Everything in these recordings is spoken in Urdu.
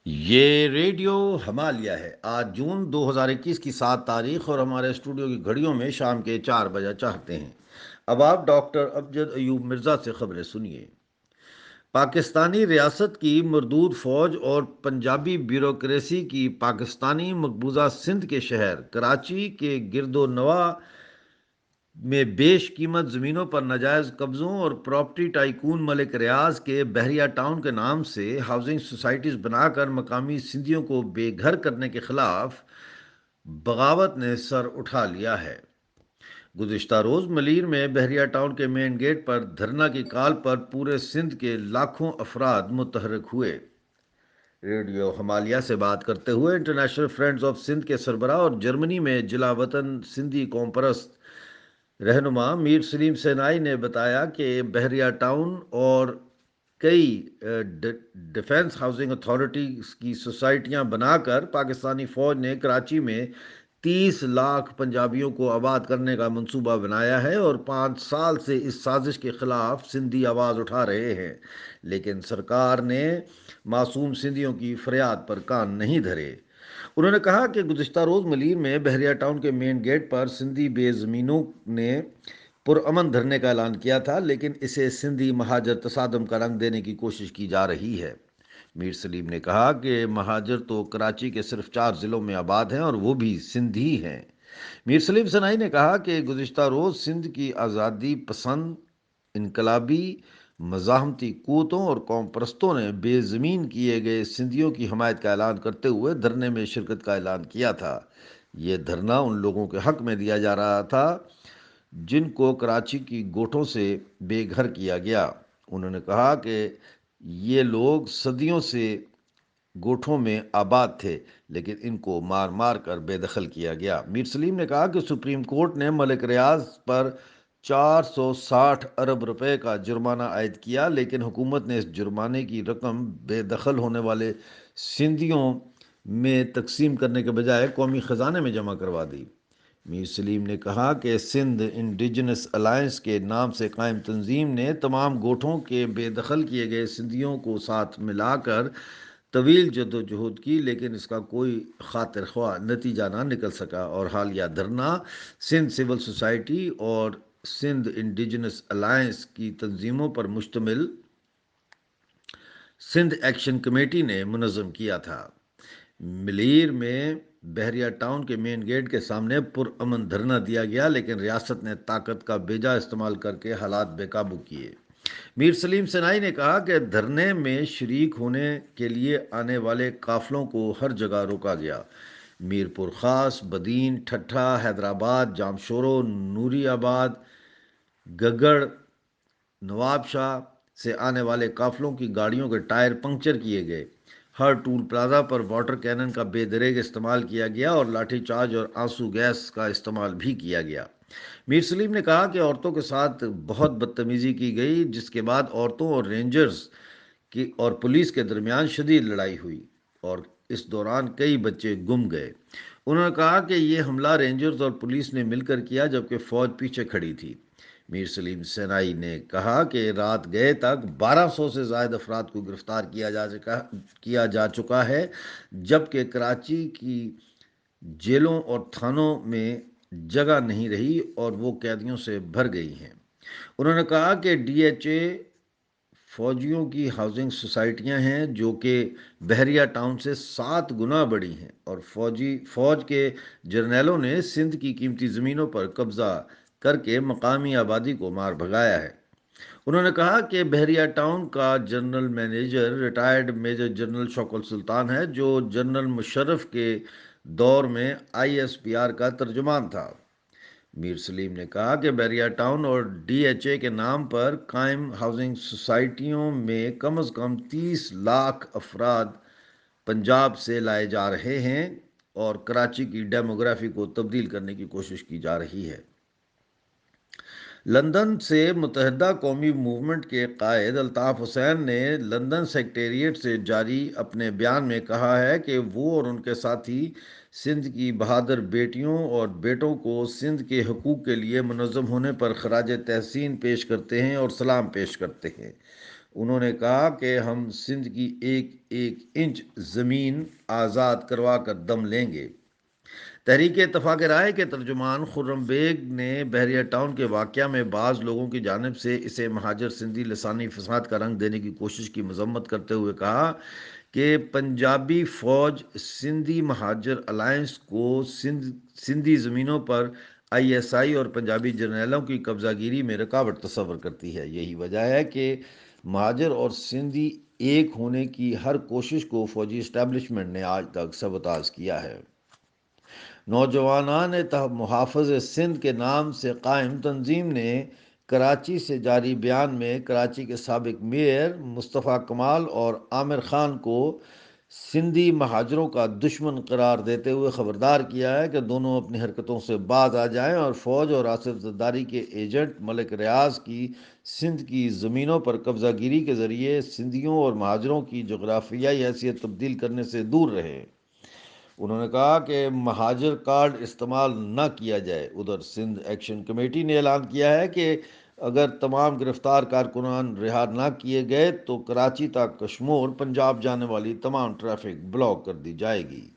یہ ریڈیو ہمالیہ ہے۔ آج جون 2021 کی 7 تاریخ اور ہمارے اسٹوڈیو کی گھڑیوں میں شام کے 4 بجے چاہتے ہیں۔ اب آپ ڈاکٹر ابجد ایوب مرزا سے خبریں سنیے۔ پاکستانی ریاست کی مردود فوج اور پنجابی بیوروکریسی کی پاکستانی مقبوضہ سندھ کے شہر کراچی کے گرد و نواح میں بیش قیمت زمینوں پر ناجائز قبضوں اور پراپرٹی ٹائکون ملک ریاض کے بحریہ ٹاؤن کے نام سے ہاؤسنگ سوسائٹیز بنا کر مقامی سندھیوں کو بے گھر کرنے کے خلاف بغاوت نے سر اٹھا لیا ہے۔ گزشتہ روز ملیر میں بحریہ ٹاؤن کے مین گیٹ پر دھرنا کی کال پر پورے سندھ کے لاکھوں افراد متحرک ہوئے۔ ریڈیو ہمالیہ سے بات کرتے ہوئے انٹرنیشنل فرینڈز آف سندھ کے سربراہ اور جرمنی میں جلا وطن سندھی قوم پرست رہنما میر سلیم سینائی نے بتایا کہ بحریہ ٹاؤن اور کئی ڈیفنس ہاؤسنگ اتھارٹیز کی سوسائٹیاں بنا کر پاکستانی فوج نے کراچی میں 30 لاکھ پنجابیوں کو آباد کرنے کا منصوبہ بنایا ہے اور 5 سال سے اس سازش کے خلاف سندھی آواز اٹھا رہے ہیں، لیکن سرکار نے معصوم سندھیوں کی فریاد پر کان نہیں دھرے۔ انہوں نے کہا کہ گزشتہ روز ملیر میں بحریہ ٹاؤن کے مین گیٹ پر سندھی بے زمینوں نے پرامن دھرنے کا اعلان کیا تھا، لیکن اسے سندھی مہاجر تصادم کا رنگ دینے کی کوشش کی جا رہی ہے۔ میر سلیم نے کہا کہ مہاجر تو کراچی کے صرف 4 ضلعوں میں آباد ہیں اور وہ بھی سندھی ہیں۔ میر سلیم سنائی نے کہا کہ گزشتہ روز سندھ کی آزادی پسند انقلابی مزاحمتی قوتوں اور قوم پرستوں نے بے زمین کیے گئے سندھیوں کی حمایت کا اعلان کرتے ہوئے دھرنے میں شرکت کا اعلان کیا تھا۔ یہ دھرنا ان لوگوں کے حق میں دیا جا رہا تھا جن کو کراچی کی گوٹھوں سے بے گھر کیا گیا۔ انہوں نے کہا کہ یہ لوگ صدیوں سے گوٹھوں میں آباد تھے، لیکن ان کو مار مار کر بے دخل کیا گیا۔ میر سلیم نے کہا کہ سپریم کورٹ نے ملک ریاض پر 460 ارب روپے کا جرمانہ عائد کیا، لیکن حکومت نے اس جرمانے کی رقم بے دخل ہونے والے سندھیوں میں تقسیم کرنے کے بجائے قومی خزانے میں جمع کروا دی۔ میر سلیم نے کہا کہ سندھ انڈیجنس الائنس کے نام سے قائم تنظیم نے تمام گوٹھوں کے بے دخل کیے گئے سندھیوں کو ساتھ ملا کر طویل جدوجہد کی، لیکن اس کا کوئی خاطر خواہ نتیجہ نہ نکل سکا اور حالیہ دھرنا سندھ سول سوسائٹی اور سندھ انڈیجنس الائنس کی تنظیموں پر مشتمل سندھ ایکشن کمیٹی نے منظم کیا تھا۔ ملیر میں بحریہ ٹاؤن کے مین گیٹ کے سامنے پرامن دھرنا دیا گیا، لیکن ریاست نے طاقت کا بیجا استعمال کر کے حالات بے قابو کیے۔ میر سلیم سنائی نے کہا کہ دھرنے میں شریک ہونے کے لیے آنے والے قافلوں کو ہر جگہ روکا گیا۔ میر پور خاص، بدین، ٹھٹھا، حیدرآباد، جامشورو، نوری آباد، گگڑ، نواب شاہ سے آنے والے قافلوں کی گاڑیوں کے ٹائر پنکچر کیے گئے۔ ہر ٹول پلازا پر واٹر کینن کا بے دریغ استعمال کیا گیا اور لاٹھی چارج اور آنسو گیس کا استعمال بھی کیا گیا۔ میر سلیم نے کہا کہ عورتوں کے ساتھ بہت بدتمیزی کی گئی، جس کے بعد عورتوں اور رینجرز کی اور پولیس کے درمیان شدید لڑائی ہوئی اور اس دوران کئی بچے گم گئے۔ انہوں نے کہا کہ یہ حملہ رینجرز اور پولیس نے مل کر کیا، جبکہ فوج پیچھے کھڑی تھی۔ میر سلیم سینائی نے کہا کہ رات گئے تک 1200 سے زائد افراد کو گرفتار کیا جا چکا ہے، جبکہ کراچی کی جیلوں اور تھانوں میں جگہ نہیں رہی اور وہ قیدیوں سے بھر گئی ہیں۔ انہوں نے کہا کہ ڈی ایچ اے فوجیوں کی ہاؤسنگ سوسائٹیاں ہیں جو کہ بحریہ ٹاؤن سے 7 گنا بڑی ہیں، اور فوج کے جرنیلوں نے سندھ کی قیمتی زمینوں پر قبضہ کر کے مقامی آبادی کو مار بھگایا ہے۔ انہوں نے کہا کہ بحریہ ٹاؤن کا general manager retired major general Shaukat Sultan ہے، جو جنرل مشرف کے دور میں آئی ایس پی آر کا ترجمان تھا۔ میر سلیم نے کہا کہ بحریہ ٹاؤن اور ڈی ایچ اے کے نام پر قائم ہاؤسنگ سوسائٹیوں میں کم از کم 30 لاکھ افراد پنجاب سے لائے جا رہے ہیں اور کراچی کی ڈیموگرافی کو تبدیل کرنے کی کوشش کی جا رہی ہے۔ لندن سے متحدہ قومی موومنٹ کے قائد الطاف حسین نے لندن سیکریٹریٹ سے جاری اپنے بیان میں کہا ہے کہ وہ اور ان کے ساتھی سندھ کی بہادر بیٹیوں اور بیٹوں کو سندھ کے حقوق کے لیے منظم ہونے پر خراج تحسین پیش کرتے ہیں اور سلام پیش کرتے ہیں۔ انہوں نے کہا کہ ہم سندھ کی ایک ایک انچ زمین آزاد کروا کر دم لیں گے۔ تحریک اتفاق رائے کے ترجمان خرم بیگ نے بحریہ ٹاؤن کے واقعہ میں بعض لوگوں کی جانب سے اسے مہاجر سندھی لسانی فساد کا رنگ دینے کی کوشش کی مذمت کرتے ہوئے کہا کہ پنجابی فوج سندھی مہاجر الائنس کو سندھی زمینوں پر آئی ایس آئی اور پنجابی جرنیلوں کی قبضہ گیری میں رکاوٹ تصور کرتی ہے۔ یہی وجہ ہے کہ مہاجر اور سندھی ایک ہونے کی ہر کوشش کو فوجی اسٹیبلشمنٹ نے آج تک سبوتاژ کیا ہے۔ نوجوانان محافظ سندھ کے نام سے قائم تنظیم نے کراچی سے جاری بیان میں کراچی کے سابق میئر مصطفیٰ کمال اور عامر خان کو سندھی مہاجروں کا دشمن قرار دیتے ہوئے خبردار کیا ہے کہ دونوں اپنی حرکتوں سے باز آ جائیں اور فوج اور آصف زرداری کے ایجنٹ ملک ریاض کی سندھ کی زمینوں پر قبضہ گیری کے ذریعے سندھیوں اور مہاجروں کی جغرافیائی حیثیت تبدیل کرنے سے دور رہیں۔ انہوں نے کہا کہ مہاجر کارڈ استعمال نہ کیا جائے۔ ادھر سندھ ایکشن کمیٹی نے اعلان کیا ہے کہ اگر تمام گرفتار کارکنان رہا نہ کیے گئے تو کراچی تا کشمور پنجاب جانے والی تمام ٹریفک بلاک کر دی جائے گی۔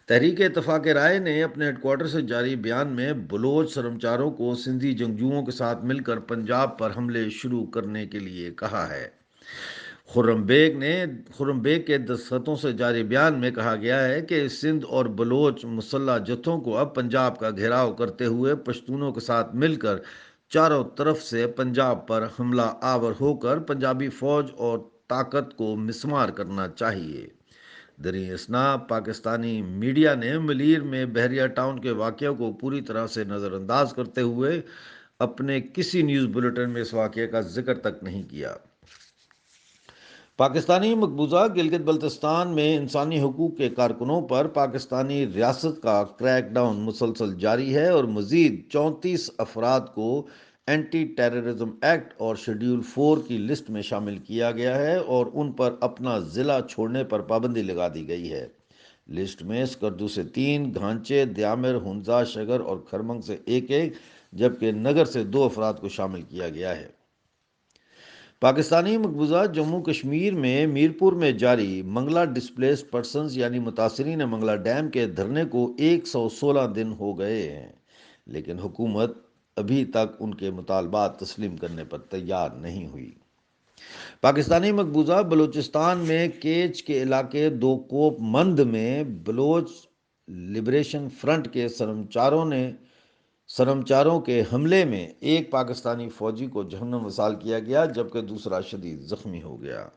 تحریک اتفاق رائے نے اپنے ہیڈ کوارٹر سے جاری بیان میں بلوچ سرمچاروں کو سندھی جنگجوؤں کے ساتھ مل کر پنجاب پر حملے شروع کرنے کے لیے کہا ہے۔ خرم بیگ کے دستخطوں سے جاری بیان میں کہا گیا ہے کہ سندھ اور بلوچ مسلح جتھوں کو اب پنجاب کا گھیراؤ کرتے ہوئے پشتونوں کے ساتھ مل کر چاروں طرف سے پنجاب پر حملہ آور ہو کر پنجابی فوج اور طاقت کو مسمار کرنا چاہیے۔ دریں اثنا پاکستانی میڈیا نے ملیر میں بحریہ ٹاؤن کے واقعہ کو پوری طرح سے نظر انداز کرتے ہوئے اپنے کسی نیوز بلیٹن میں اس واقعے کا ذکر تک نہیں کیا۔ پاکستانی مقبوضہ گلگت بلتستان میں انسانی حقوق کے کارکنوں پر پاکستانی ریاست کا کریک ڈاؤن مسلسل جاری ہے اور مزید 34 افراد کو اینٹی ٹیررزم ایکٹ اور شیڈیول 4 کی لسٹ میں شامل کیا گیا ہے اور ان پر اپنا ضلع چھوڑنے پر پابندی لگا دی گئی ہے۔ لسٹ میں اسکردو سے 3، گھانچے، دیامر، ہنزا، شگر اور کھرمنگ سے 1 جبکہ نگر سے 2 افراد کو شامل کیا گیا ہے۔ پاکستانی مقبوضہ جموں کشمیر میں میرپور میں جاری منگلہ ڈسپلیس پرسنز یعنی متاثرین منگلہ ڈیم کے دھرنے کو 116 دن ہو گئے ہیں، لیکن حکومت ابھی تک ان کے مطالبات تسلیم کرنے پر تیار نہیں ہوئی۔ پاکستانی مقبوضہ بلوچستان میں کیچ کے علاقے دوکوپ مند میں بلوچ لبریشن فرنٹ کے سرمچاروں کے حملے میں ایک پاکستانی فوجی کو جہنم وصال کیا گیا جبکہ دوسرا شدید زخمی ہو گیا۔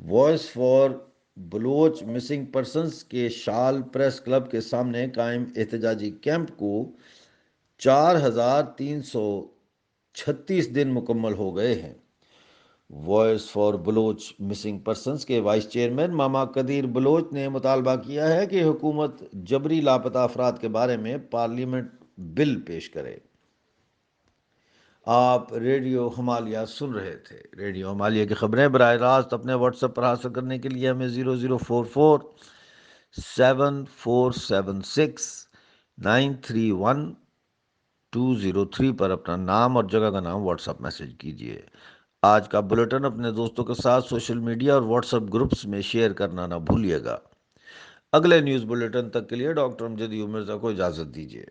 Voice for Baloch missing persons کے شال پریس کلب کے سامنے قائم احتجاجی کیمپ کو 4336 دن مکمل ہو گئے ہیں۔ Voice for Baloch missing persons کے وائس چیئرمین ماما قدیر بلوچ نے مطالبہ کیا ہے کہ حکومت جبری لاپتہ افراد کے بارے میں پارلیمنٹ بل پیش کرے۔ آپ ریڈیو ہمالیہ سن رہے تھے۔ ریڈیو ہمالیہ کی خبریں براہ راست اپنے واٹس ایپ پر حاصل کرنے کے لیے ہمیں 00447476931203 پر اپنا نام اور جگہ کا نام واٹس ایپ میسج کیجیے۔ آج کا بلیٹن اپنے دوستوں کے ساتھ سوشل میڈیا اور واٹس ایپ گروپس میں شیئر کرنا نہ بھولیے گا۔ اگلے نیوز بلیٹن تک کے لیے ڈاکٹر امجد ایوب مرزا کو اجازت دیجیے۔